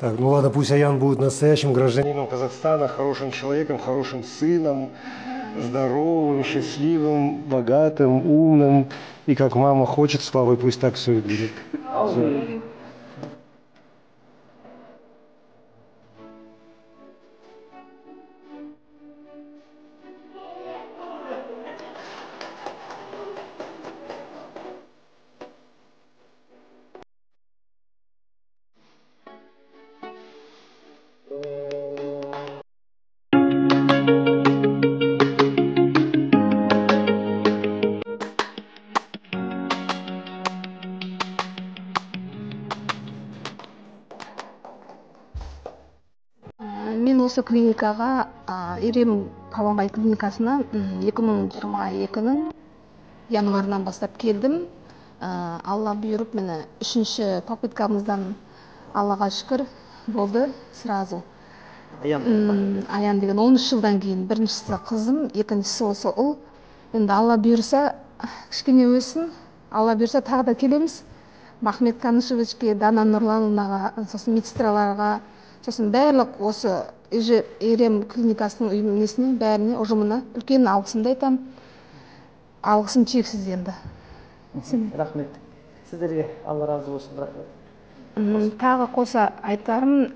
Так, ну ладно, пусть Аян будет настоящим гражданином Казахстана, хорошим человеком, хорошим сыном, здоровым, счастливым, богатым, умным. И как мама хочет с папой, пусть так все и будет. Всё. Мен осы клиникаға, Ирем Қабанбай клиникасына 2022-нің январынан бастап келдім. Алла бұйырып, мені үшінші попыткамыздан Аллаға шүкір болды сразу. Аян деген 13 жылдан кейін, біріншісі қызым, екіншісі осы ұл. Енді Алла бұйырса, кішкене өсін, Алла бұйырса тағы да келеміз. Махмет Канышевичке, Дана Нұрлановнаға, сосын медсестраларға, сосын барлық осы Ирем клиникасының ұйымының бәріне, ұжымына үлкен алғысымды айтамын. Алғысым шексіз енді. Рахмет. Сіздерге Алла разы болсын. Тағы қоса айтарым,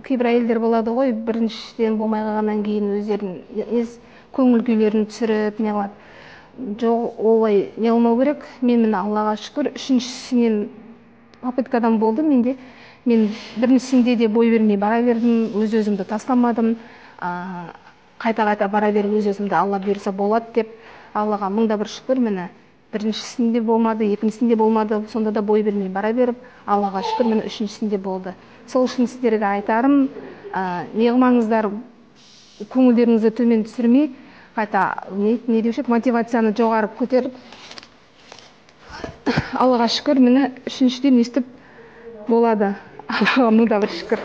кейбір әйелдер болады ғой, біріншіден болмай қалғаннан кейін өздерін көңіл күйлерін түсіріп, не қылады. Жоқ, олай не қылмау керек. Мен Аллаға шүкір, үшіншісінен попыткадан болды менде. Мен біріншісінде де бой бермей бара бердім, өз-өзімді тастамадым. Қайта-қайта бара беріп өз-өзімді Алла бұйырса болады деп, Аллаға мыңда бір шүкір, мені біріншісінде болмады, екіншісінде болмады, сонда да бой бермей бара беріп, Аллаға шүкір, мені үшіншісінде болды. Сол үшін сіздерге айтарым, не қылмаңыздар, көңілдеріңізді төмен түсірмей, қайта не деуші еді, мотивацияны жоғары көтеріп, Аллаға шүкір, мені үшіншіден естіп болады. Аллаға мыңда бір шүкір.